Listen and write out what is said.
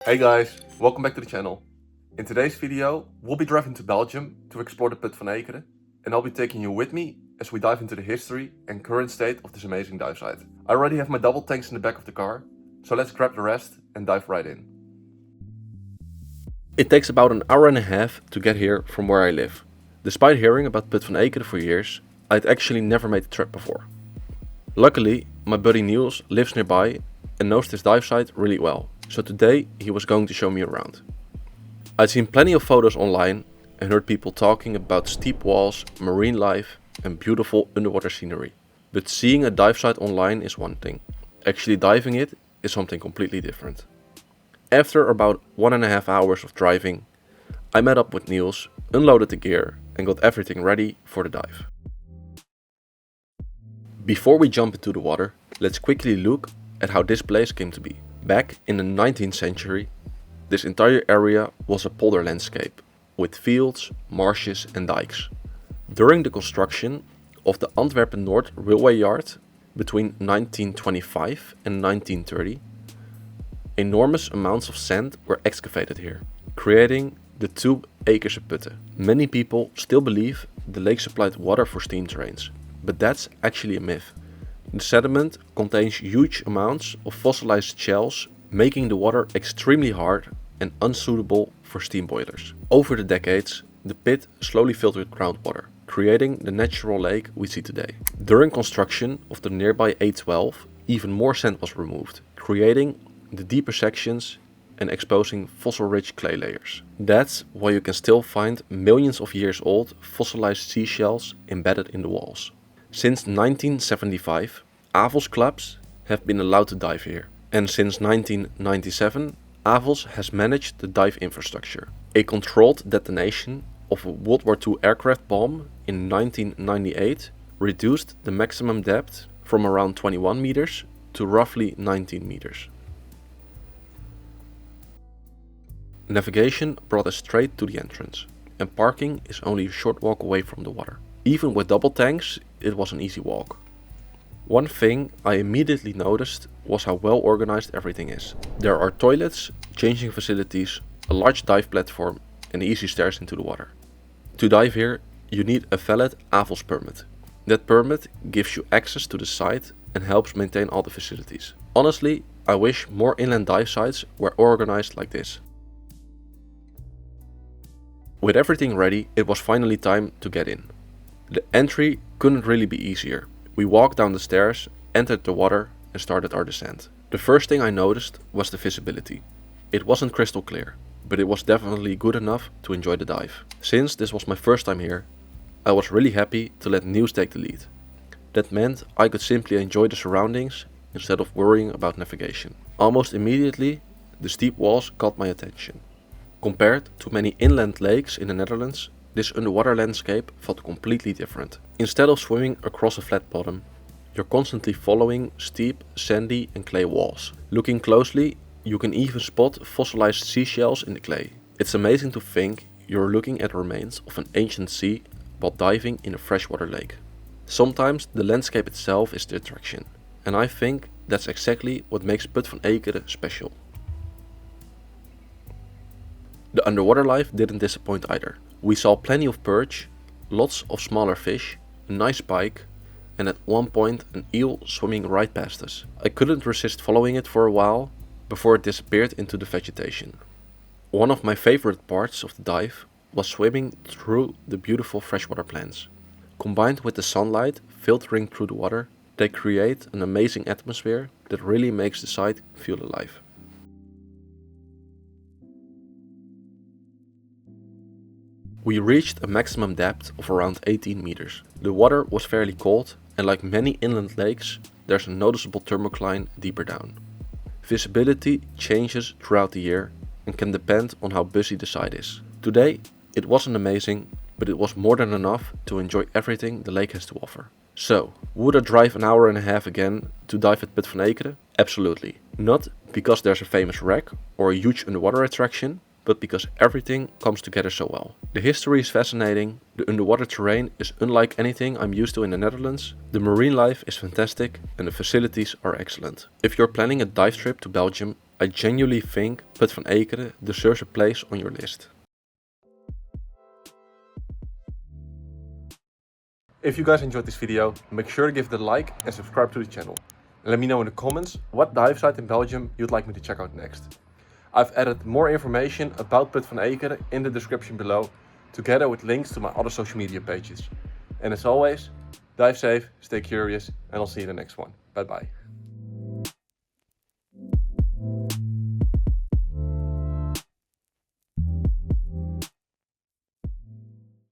Hey guys, welcome back to the channel. In today's video, we'll be driving to Belgium to explore the Put van Ekeren, and I'll be taking you with me as we dive into the history and current state of this amazing dive site. I already have my double tanks in the back of the car, so let's grab the rest and dive right in. It takes about an hour and a half to get here from where I live. Despite hearing about Put van Ekeren for years, I'd actually never made the trip before. Luckily, my buddy Niels lives nearby and knows this dive site really well, so today he was going to show me around. I'd seen plenty of photos online and heard people talking about steep walls, marine life and beautiful underwater scenery. But seeing a dive site online is one thing, actually diving it is something completely different. After about 1.5 hours of driving, I met up with Niels, unloaded the gear and got everything ready for the dive. Before we jump into the water, let's quickly look at how this place came to be. Back in the 19th century, this entire area was a polder landscape with fields, marshes and dikes. During the construction of the Antwerpen North railway yard between 1925 and 1930, enormous amounts of sand were excavated here, creating the 2 Ekerse Putten. Many people still believe the lake supplied water for steam trains, but that's actually a myth. The sediment contains huge amounts of fossilized shells, making the water extremely hard and unsuitable for steam boilers. Over the decades, the pit slowly filled with groundwater, creating the natural lake we see today. During construction of the nearby A12, even more sand was removed, creating the deeper sections and exposing fossil-rich clay layers. That's why you can still find millions of years old fossilized seashells embedded in the walls. Since 1975, AVOS clubs have been allowed to dive here, and since 1997, AVOS has managed the dive infrastructure. A controlled detonation of a World War II aircraft bomb in 1998 reduced the maximum depth from around 21 meters to roughly 19 meters. Navigation brought us straight to the entrance, and parking is only a short walk away from the water. Even with double tanks, it was an easy walk. One thing I immediately noticed was how well organized everything is. There are toilets, changing facilities, a large dive platform and easy stairs into the water. To dive here, you need a valid AVOS permit. That permit gives you access to the site and helps maintain all the facilities. Honestly, I wish more inland dive sites were organized like this. With everything ready, it was finally time to get in. The entry couldn't really be easier. We walked down the stairs, entered the water and started our descent. The first thing I noticed was the visibility. It wasn't crystal clear, but it was definitely good enough to enjoy the dive. Since this was my first time here, I was really happy to let Niels take the lead. That meant I could simply enjoy the surroundings instead of worrying about navigation. Almost immediately, the steep walls caught my attention. Compared to many inland lakes in the Netherlands, this underwater landscape felt completely different. Instead of swimming across a flat bottom, you're constantly following steep, sandy and clay walls. Looking closely, you can even spot fossilized seashells in the clay. It's amazing to think you're looking at remains of an ancient sea while diving in a freshwater lake. Sometimes the landscape itself is the attraction, and I think that's exactly what makes Put van Ekeren special. The underwater life didn't disappoint either. We saw plenty of perch, lots of smaller fish, a nice pike, and at one point an eel swimming right past us. I couldn't resist following it for a while before it disappeared into the vegetation. One of my favorite parts of the dive was swimming through the beautiful freshwater plants. Combined with the sunlight filtering through the water, they create an amazing atmosphere that really makes the site feel alive. We reached a maximum depth of around 18 meters. The water was fairly cold and like many inland lakes, there's a noticeable thermocline deeper down. Visibility changes throughout the year and can depend on how busy the site is. Today, it wasn't amazing, but it was more than enough to enjoy everything the lake has to offer. So, would I drive an hour and a half again to dive at Put van Ekeren? Absolutely. Not because there's a famous wreck or a huge underwater attraction, but because everything comes together so well. The history is fascinating, the underwater terrain is unlike anything I'm used to in the Netherlands, the marine life is fantastic and the facilities are excellent. If you're planning a dive trip to Belgium, I genuinely think Put van Ekeren deserves a place on your list. If you guys enjoyed this video, make sure to give it a like and subscribe to the channel. And let me know in the comments what dive site in Belgium you'd like me to check out next. I've added more information about Put van Ekeren in the description below, together with links to my other social media pages. And as always, dive safe, stay curious, and I'll see you in the next one. Bye bye.